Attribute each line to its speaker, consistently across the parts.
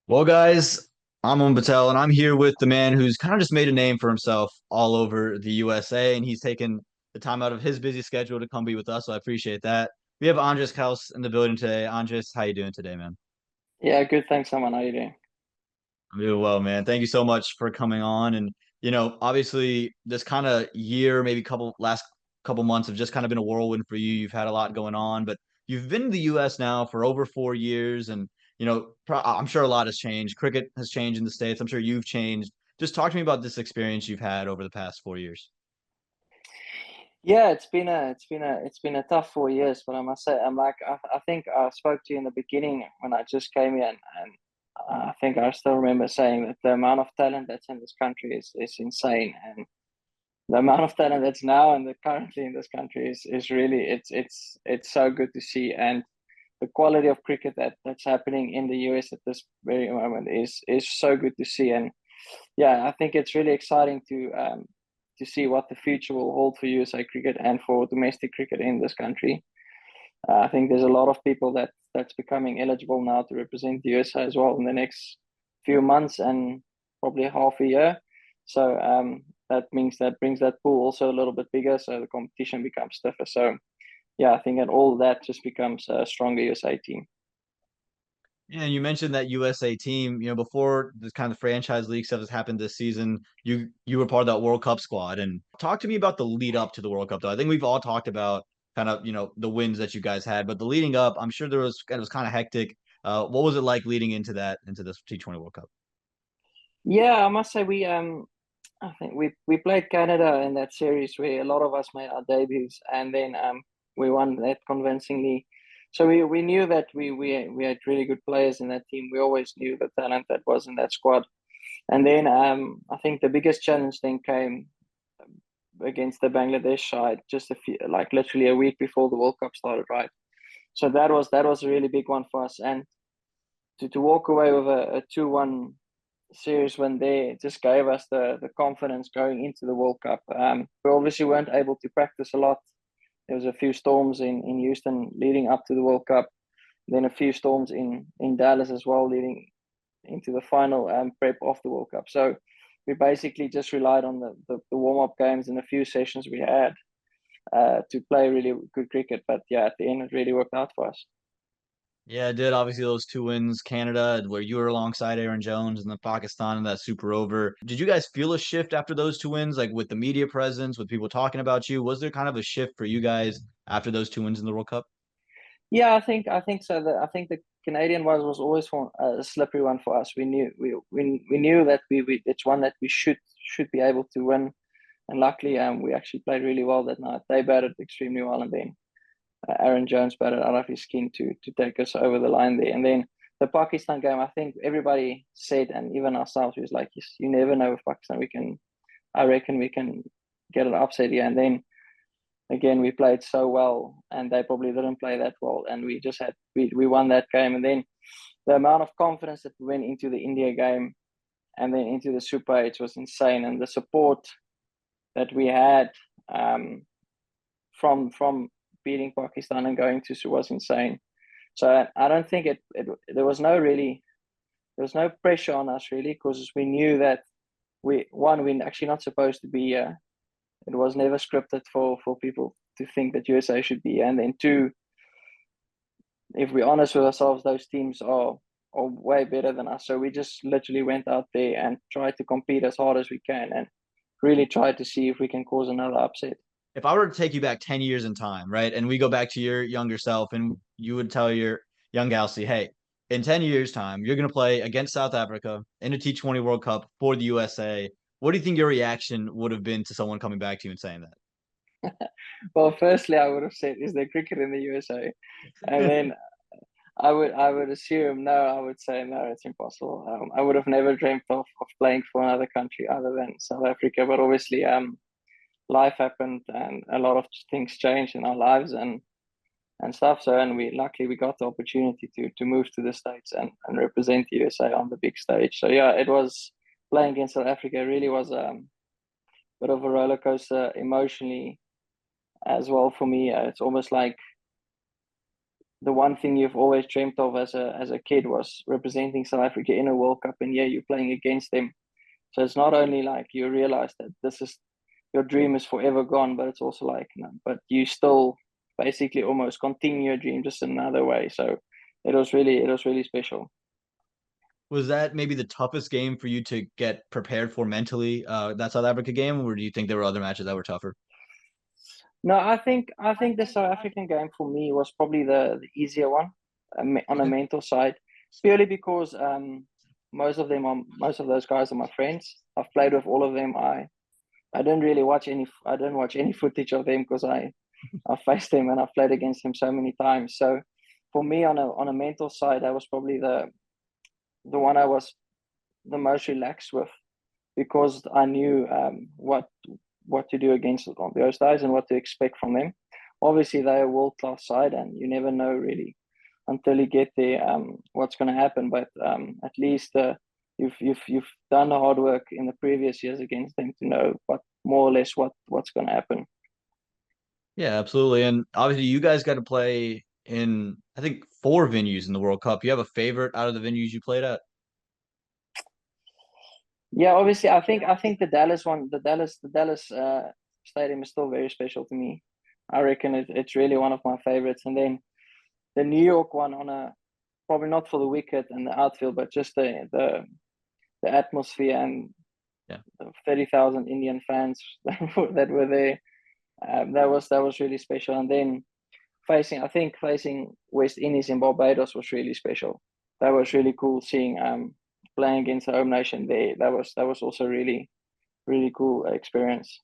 Speaker 1: Well, guys, I'm Aaman Patel, and I'm here with the man who's kind of just made a name for himself all over the USA, and he's taken the time out of his busy schedule to come be with us. So I appreciate that. We have Andries Gous in the building today. Andres, how you doing today, man?
Speaker 2: Yeah, good. Thanks, Aaman. How you doing?
Speaker 1: I'm doing well, man. Thank you so much for coming on. And obviously, this kind of year, maybe last couple months have just kind of been a whirlwind for you. You've had a lot going on, but you've been in the U.S. now for over 4 years, and I'm sure a lot has changed. Cricket has changed in the States. I'm sure you've changed. Just talk to me about this experience you've had over the past 4 years.
Speaker 2: Yeah, it's been a tough 4 years, but I must say, I think I spoke to you in the beginning when I just came in, and I think I still remember saying that the amount of talent that's in this country is insane, and the amount of talent that's now and currently in this country is really it's so good to see, and the quality of cricket that's happening in the US at this very moment is so good to see. And yeah, I think it's really exciting to see what the future will hold for USA cricket and for domestic cricket in this country. I think there's a lot of people that's becoming eligible now to represent the USA as well in the next few months and probably half a year. So that means that brings that pool also a little bit bigger, so the competition becomes stiffer. So yeah, I think that all that just becomes a stronger USA team.
Speaker 1: Yeah, and you mentioned that USA team, before this kind of franchise league stuff has happened this season, you were part of that World Cup squad. And talk to me about the lead up to the World Cup, though. I think we've all talked about kind of, the wins that you guys had, but the leading up, I'm sure it was kind of hectic. What was it like leading into this T20 World Cup?
Speaker 2: Yeah, I must say I think we played Canada in that series where a lot of us made our debuts, and then we won that convincingly. So we knew that we had really good players in that team. We always knew the talent that was in that squad. And then I think the biggest challenge then came against the Bangladesh side, just a few, like literally a week before the World Cup started, right? So that was a really big one for us, and to walk away with a 2-1 series when they just gave us the confidence going into the World Cup. We obviously weren't able to practice a lot. There was a few storms in Houston leading up to the World Cup, then a few storms in Dallas as well leading into the final prep of the World Cup. So we basically just relied on the warm-up games and a few sessions we had to play really good cricket. But yeah, at the end, it really worked out for us.
Speaker 1: Yeah, it did. Obviously, those two wins, Canada, where you were alongside Aaron Jones, and then Pakistan in that super over. Did you guys feel a shift after those two wins, like with the media presence, with people talking about you? Was there kind of a shift for you guys after those two wins in the World Cup?
Speaker 2: Yeah, I think so. I think the Canadian was always a slippery one for us. We knew that we it's one that we should be able to win, and luckily we actually played really well that night. They batted extremely well, and then Aaron Jones batted out of his skin to take us over the line there. And then the Pakistan game, I think everybody said, and even ourselves, was like, you never know with Pakistan. I reckon we can get an upset here. And then again, we played so well, and they probably didn't play that well, and we won that game. And then the amount of confidence that we went into the India game and then into the Super 8 was insane, and the support that we had from beating Pakistan and going to was insane. So I don't think there was no pressure on us really, because we knew that we're actually not supposed to be here. It was never scripted for people to think that USA should be. And then two, if we're honest with ourselves, those teams are way better than us. So we just literally went out there and tried to compete as hard as we can and really tried to see if we can cause another upset.
Speaker 1: If I were to take you back 10 years in time, right, and we go back to your younger self, and you would tell your young Galaxy, hey, in 10 years' time, you're going to play against South Africa in a T20 World Cup for the USA. What do you think your reaction would have been to someone coming back to you and saying
Speaker 2: Well, firstly, I would have said, "Is there cricket in the USA?" And
Speaker 1: that?
Speaker 2: then I would assume no. I would say no, it's impossible. I would have never dreamt of playing for another country other than South Africa. But obviously, life happened and a lot of things changed in our lives and stuff. So, and we got the opportunity to move to the States and represent the USA on the big stage. So yeah, it was playing against South Africa really was a bit of a roller coaster emotionally as well for me. It's almost like the one thing you've always dreamt of as a kid was representing South Africa in a World Cup, and yeah, you're playing against them. So it's not only like you realize that this is your dream is forever gone, but it's also like, no, but you still basically almost continue your dream just another way. So it was really special.
Speaker 1: Was that maybe the toughest game for you to get prepared for mentally, that South Africa game, or do you think there were other matches that were tougher?
Speaker 2: No, I think the South African game for me was probably the easier one on a
Speaker 1: Okay.
Speaker 2: mental side, purely because most of those guys are my friends. I've played with all of them. I didn't really watch any. I didn't watch any footage of them because I faced them and I've played against them so many times. So for me, on a mental side, that was probably the one I was the most relaxed with because I knew what to do against those guys and what to expect from them. Obviously, they're a world class side, and you never know really until you get there what's going to happen. But at least you've done the hard work in the previous years against them to know what more or less what's going to happen.
Speaker 1: Yeah, absolutely. And obviously, you guys got to play in, I think, four venues in the World Cup. You have a favorite out of the venues you played at?
Speaker 2: Yeah, obviously, I think the Dallas one, the Dallas stadium is still very special to me. I reckon it's really one of my favorites. And then the New York one on a probably not for the wicket and the outfield, but just the atmosphere and
Speaker 1: Yeah.
Speaker 2: the 30,000 Indian fans that were there. That was really special. And then facing West Indies in Barbados was really special. That was really cool seeing playing against the home nation there. That was also really cool experience.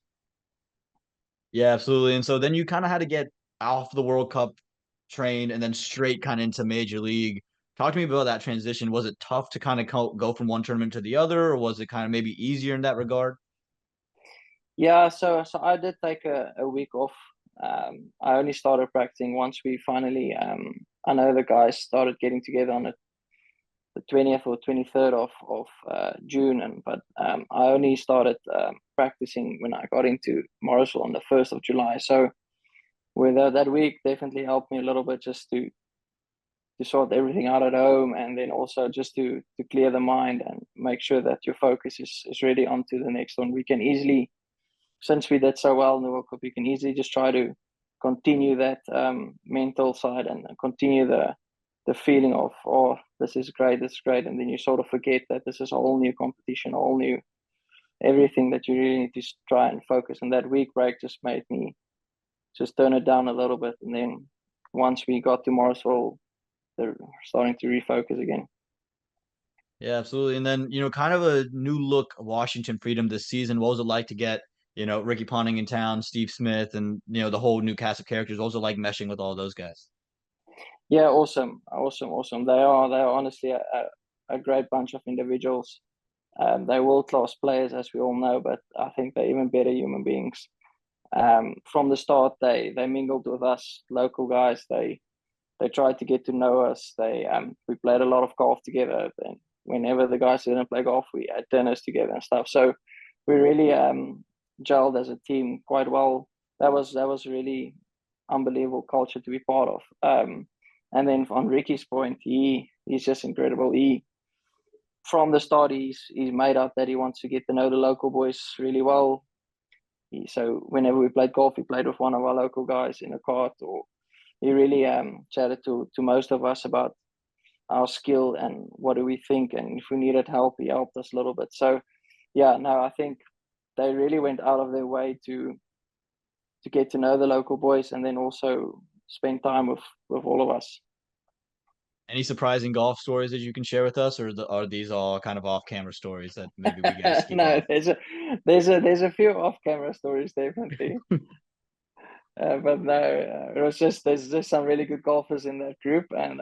Speaker 1: Yeah, absolutely. And so then you kind of had to get off the World Cup train and then straight kind of into Major League. Talk to me about that transition. Was it tough to kind of go from one tournament to the other, or was it kind of maybe easier in that regard?
Speaker 2: Yeah, so I did take a week off. I only started practicing once we finally. I know the guys started getting together on the 20th or 23rd of June, and but I only started practicing when I got into Morrisville on the 1st of July. So with that week definitely helped me a little bit just to sort everything out at home, and then also just to clear the mind and make sure that your focus is really on to the next one. We can easily, since we did so well in the World Cup, you can easily just try to continue that mental side and continue the feeling of, oh, this is great, and then you sort of forget that this is a whole new competition, a whole new everything that you really need to try and focus. And that week break just made me just turn it down a little bit, and then once we got to Morrisville, they're starting to refocus again.
Speaker 1: Yeah, absolutely. And then, kind of a new look Washington Freedom this season. What was it like to get, Ricky Ponting in town, Steve Smith, and, the whole new cast of characters? What was it like meshing with all those guys?
Speaker 2: Yeah, awesome. They are honestly a great bunch of individuals. They're world class players, as we all know, but I think they're even better human beings. From the start, they mingled with us local guys. They tried to get to know us. We played a lot of golf together, and whenever the guys didn't play golf, we had dinners together and stuff. So we really gelled as a team quite well. That was really unbelievable culture to be part of. And then on Ricky's point, he's just incredible. He from the start he's made up that he wants to get to know the local boys really well. So whenever we played golf, we played with one of our local guys in a cart, or he really chatted to most of us about our skill and what do we think, and if we needed help, he helped us a little bit. So yeah, no, I think they really went out of their way to get to know the local boys and then also spend time with all of us.
Speaker 1: Any surprising golf stories that you can share with us, or are these all kind of off-camera stories that maybe we got to keep
Speaker 2: No,
Speaker 1: off?
Speaker 2: there's a few off camera stories definitely. But no, it was just there's just some really good golfers in that group, and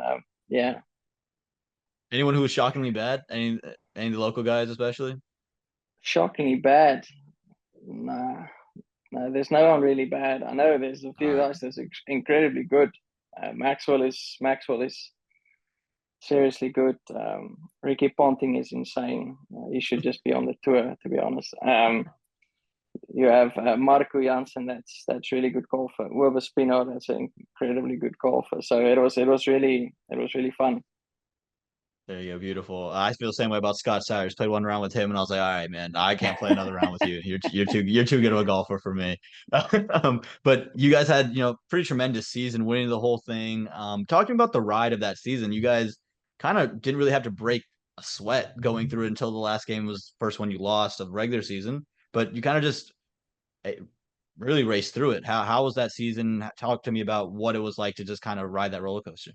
Speaker 2: yeah,
Speaker 1: Anyone who was shockingly bad? Any of the local guys, especially?
Speaker 2: shockingly bad. Nah, no, there's no one really bad. I know there's a
Speaker 1: All
Speaker 2: few
Speaker 1: right.
Speaker 2: guys that's incredibly good. Maxwell is seriously good. Ricky Ponting is insane. He should just be on the tour, to be honest. You have Marco Jansen, that's really good golfer. Wilbur Spino, that's an incredibly good golfer. So it was really fun.
Speaker 1: There you go, beautiful. I feel the same way about Scott Sayers. Played one round with him, and I was like, all right, man, I can't play another round with you. You're too good of a golfer for me. But you guys had pretty tremendous season, winning the whole thing. Talking about the ride of that season, you guys kind of didn't really have to break a sweat going through it until the last game was the first one you lost of regular season. But you kind of just eh, really raced through it. How was that season? Talk to me about what it was like to just kind of ride that roller coaster.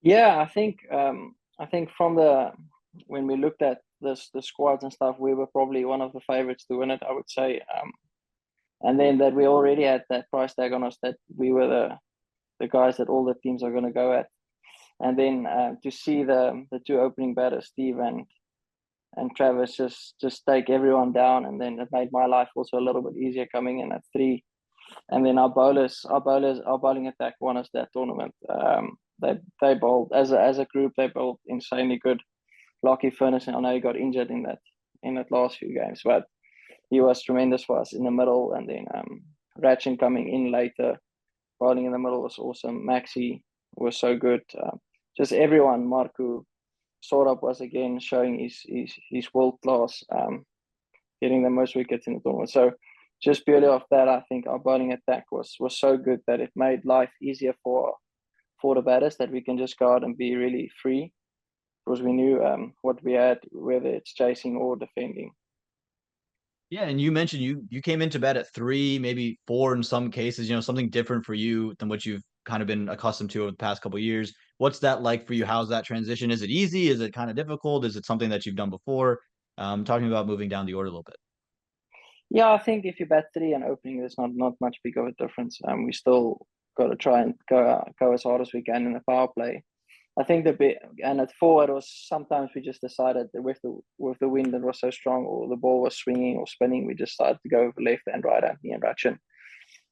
Speaker 2: Yeah, I think from the when we looked at the squads and stuff, we were probably one of the favorites to win it, I would say. And then that we already had that price tag on us that we were the guys that all the teams are going to go at. And then to see the two opening batters, Steve and Travis, just take everyone down, and then it made my life also a little bit easier coming in at three. And then our bowling attack won us that tournament. They bowled as a group. They bowled insanely good. Lockie Ferguson, I know he got injured in that last few games, but he was tremendous for us in the middle. And then Ratchin coming in later, bowling in the middle was awesome. Maxi was so good. Just everyone. Marco Sorab was again showing his world class, getting the most wickets in the tournament. So just purely off that, I think our bowling attack was so good that it made life easier for the batters, that we can just go out and be really free, because we knew what we had, whether it's chasing or defending.
Speaker 1: Yeah, and you mentioned you came into bed at three, maybe four in some cases, something different for you than what you've kind of been accustomed to over the past couple of years. What's that like for you? How's that transition? Is it easy? Is it kind of difficult? Is it something that you've done before? Talking about moving down the order a little bit.
Speaker 2: Yeah, I think if you bat three and opening, there's not much big of a difference. We still got to try and go as hard as we can in the power play. I think the bit, and at four, it was sometimes we just decided that with the wind that was so strong, or the ball was swinging or spinning, we just started to go over left and right at me and Ratchin.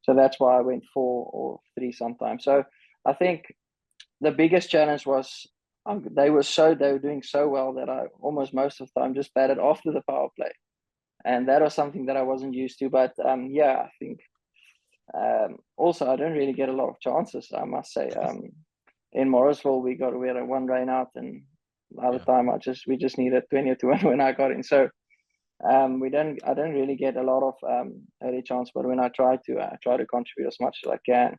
Speaker 2: So that's why I went four or three sometimes. So I think the biggest challenge was they were doing so well that I almost most of the time just batted after the power play, and that was something that I wasn't used to. But yeah, I think also I don't really get a lot of chances, I must say. In Morrisville, we had a one rain out, and the other
Speaker 1: Yeah.
Speaker 2: time we just needed 20 to win when I got in. So I don't really get a lot of early chance, but when I try to contribute as much as I can.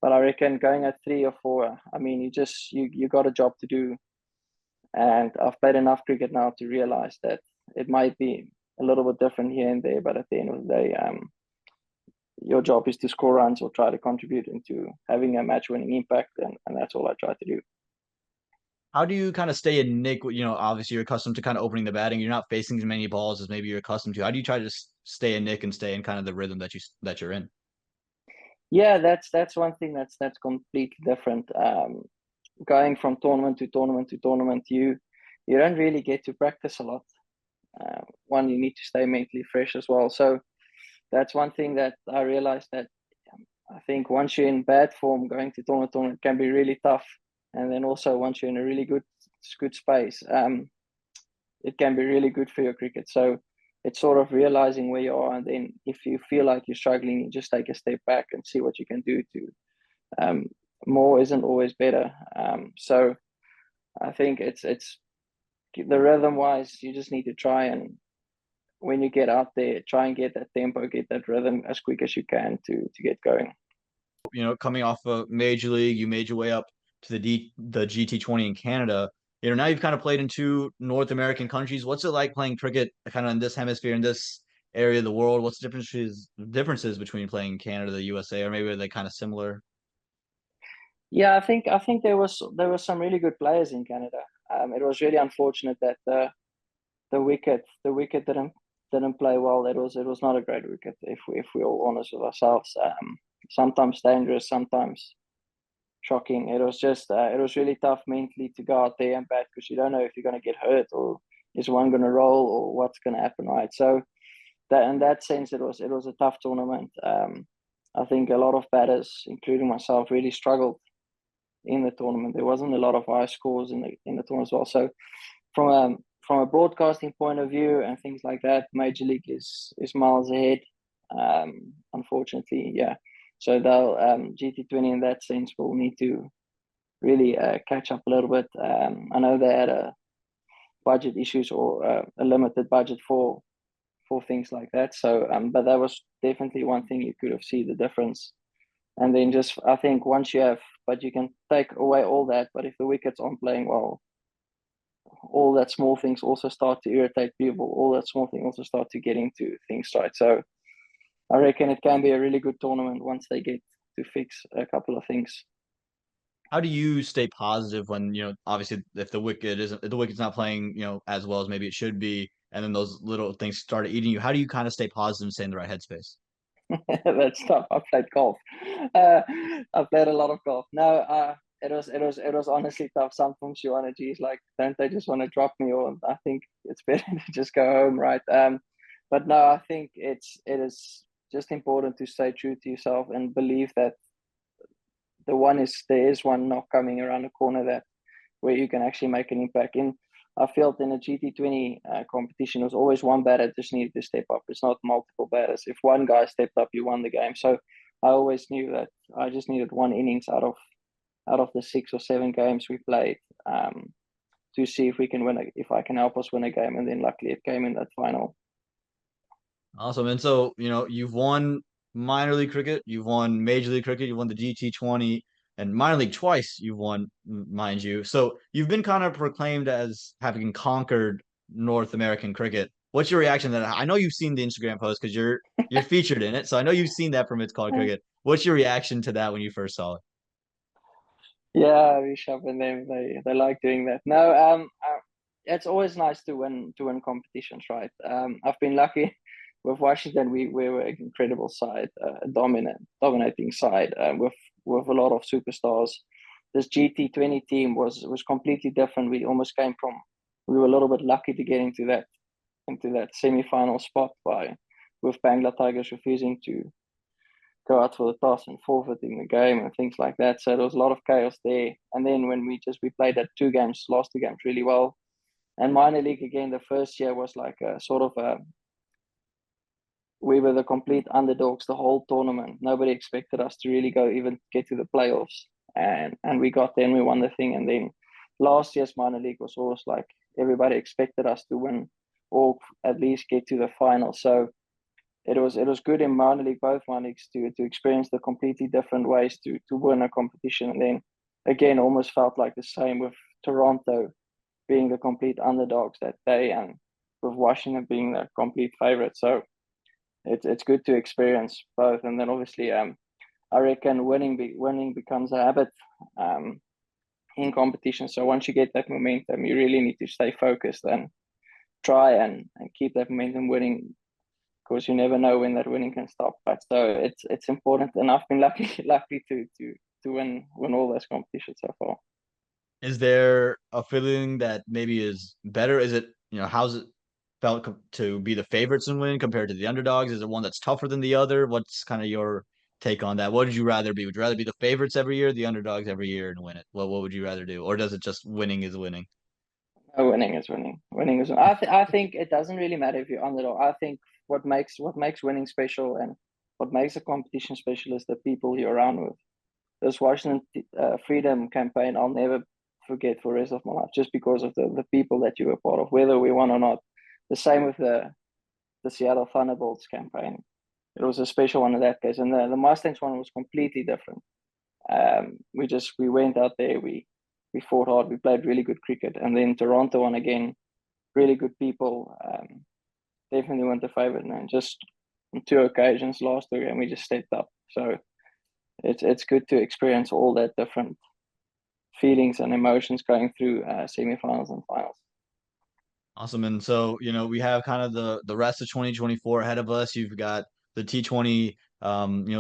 Speaker 2: But I reckon going at three or four, I mean, you got a job to do, and I've played enough cricket now to realize that it might be a little bit different here and there, but at the end of the day, your job is to score runs or try to contribute into having a match-winning impact, and that's all I try to do.
Speaker 1: How do you kind of stay in nick? Obviously you're accustomed to kind of opening the batting. You're not facing as many balls as maybe you're accustomed to. How do you try to stay in nick and stay in kind of the rhythm that you're in?
Speaker 2: Yeah, that's one thing that's completely different. Going from tournament to tournament to tournament, you don't really get to practice a lot. One, you need to stay mentally fresh as well. So that's one thing that I realized, that I think once you're in bad form, going to tournament can be really tough. And then also once you're in a really good space, it can be really good for your cricket. So it's sort of realizing where you are, and then if you feel like you're struggling, you just take a step back and see what you can do to. Um, More isn't always better. So I think it's the rhythm wise. You just need to try, and when you get out there, try and get that tempo, get that rhythm as quick as you can to get going.
Speaker 1: Coming off a major league, you made your way up to the GT20 in Canada. Now you've kind of played in two North American countries. What's it like playing cricket kind of in this hemisphere, in this area of the world? What's the differences between playing Canada, the USA, or maybe are they kind of similar?
Speaker 2: Yeah, I think there was some really good players in Canada. It was really unfortunate that the wicket didn't play well. It was not a great wicket, if we're all honest with ourselves. Sometimes dangerous, sometimes shocking. It was really tough mentally to go out there and bat, because you don't know if you're going to get hurt, or is one going to roll, or what's going to happen, right? So that in that sense, it was a tough tournament. I think a lot of batters, including myself, really struggled in the tournament. There wasn't a lot of high scores in the tournament as well. So from a broadcasting point of view and things like that, Major League is miles ahead. Unfortunately, yeah. So they'll GT20 in that sense will need to really catch up a little bit. I know they had budget issues or a limited budget for things like that. So, but that was definitely one thing you could have seen the difference. And then just I think once you have, but you can take away all that. But if the wickets aren't playing well, all that small things also start to irritate people. All that small thing also start to get into things right. So I reckon it can be a really good tournament once they get to fix a couple of things.
Speaker 1: How do you stay positive when, obviously if the wicket's not playing, as well as maybe it should be, and then those little things start eating you? How do you kind of stay positive and stay in the right headspace?
Speaker 2: That's tough. I played golf. Uh, I played a lot of golf. No, it was honestly tough. Sometimes you want to, geez, like, don't they just want to drop me? Or I think it's better to just go home, right? But no, I think it is just important to stay true to yourself and believe that there is one knock coming around the corner that where you can actually make an impact. I felt in a GT20 competition, it was always one batter just needed to step up. It's not multiple batters. If one guy stepped up, you won the game. So I always knew that I just needed one innings out of the 6 or 7 games we played to see if we can win, if I can help us win a game. And then luckily it came in that final.
Speaker 1: Awesome. And so, you've won minor league cricket, you've won major league cricket, you've won the GT20 and minor league twice, you've won, mind you. So you've been kind of proclaimed as having conquered North American cricket. What's your reaction to that? I know you've seen the Instagram post because you're featured in it. So I know you've seen that from It's Called Cricket. What's your reaction to that when you first saw it?
Speaker 2: Yeah, Rishabh and them, they like doing that. No, it's always nice to win competitions, right? I've been lucky with Washington. We were an incredible side, dominating side with a lot of superstars. This GT20 team was completely different. We almost came from. We were a little bit lucky to get into that semi-final spot by with Bangla Tigers refusing to go out for the toss and forfeiting the game and things like that. So there was a lot of chaos there. And then when we played that last 2 games really well. And minor league again, the first year was like a sort of we were the complete underdogs the whole tournament. Nobody expected us to really go even get to the playoffs. And we got there and we won the thing. And then last year's minor league was always like everybody expected us to win or at least get to the final. So it was good in minor league, both minor leagues, to experience the completely different ways to win a competition. And then again, almost felt like the same with Toronto being the complete underdogs that day, and with Washington being the complete favorite. So it's good to experience both. And then obviously, I reckon winning becomes a habit in competition. So once you get that momentum, you really need to stay focused and try and keep that momentum winning, because you never know when that winning can stop. But so it's important, and I've been lucky to win all those competitions so far.
Speaker 1: Is there a feeling that maybe is better? Is it, how's it felt to be the favorites and win compared to the underdogs? Is it one that's tougher than the other? What's kind of your take on that? What would you rather be? Would you rather be the favorites every year, the underdogs every year and win it? What would you rather do? Or does it just winning is winning?
Speaker 2: No, winning is winning. Winning is. I think it doesn't really matter if you're underdog. I think what makes winning special and what makes a competition special is the people you're around with. This Washington Freedom campaign, I'll never forget for the rest of my life, just because of the people that you were part of, whether we won or not. The same with the Seattle Thunderbolts campaign. It was a special one in that case, and the Mustangs one was completely different. We went out there, we fought hard, we played really good cricket, and then Toronto one again, really good people. Definitely went the favorite, and just on 2 occasions last year, and we just stepped up. So it's good to experience all that different feelings and emotions going through semifinals and finals.
Speaker 1: Awesome. And so, we have kind of the rest of 2024 ahead of us. You've got the T20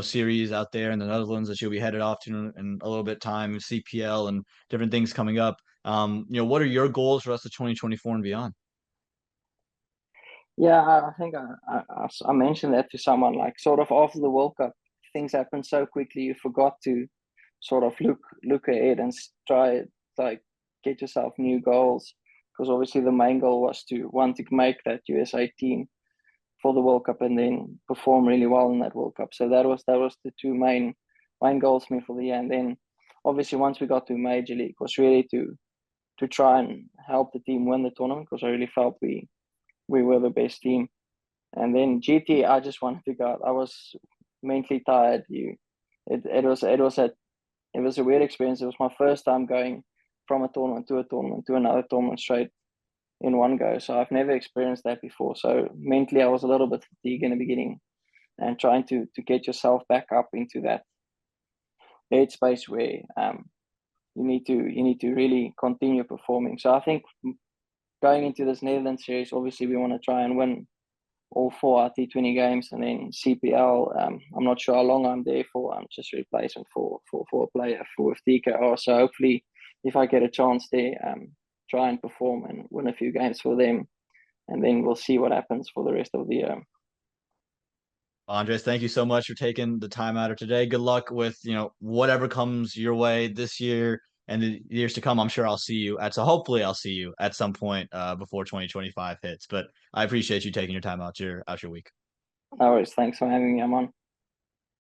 Speaker 1: series out there in the Netherlands that you'll be headed off to in a little bit time, CPL and different things coming up. What are your goals for the rest of 2024 and beyond?
Speaker 2: Yeah, I think I mentioned that to someone, like sort of after the World Cup, things happen so quickly you forgot to sort of look ahead and try like get yourself new goals. because obviously the main goal was to want to make that USA team for the World Cup and then perform really well in that World Cup. So that was the two main goals for me for the year. And then obviously once we got to Major League, was really to try and help the team win the tournament, because I really felt we were the best team. And then GT, I just wanted to go out. I was mentally tired. It was a weird experience. It was my first time going from a tournament to another tournament straight in one go. So I've never experienced that before. So mentally, I was a little bit fatigued in the beginning, and trying to get yourself back up into that headspace where you need to really continue performing. So I think going into this Netherlands series, obviously we want to try and win all four T20 games, and then CPL. I'm not sure how long I'm there for. I'm just replacement for a player with TKR. So hopefully, if I get a chance there, try and perform and win a few games for them, and then we'll see what happens for the rest of the year.
Speaker 1: Andres, thank you so much for taking the time out of today. Good luck with, whatever comes your way this year and the years to come. I'm sure I'll see you hopefully I'll see you at some point before 2025 hits. But I appreciate you taking your time out your week.
Speaker 2: No worries. Thanks for having me, Aaman.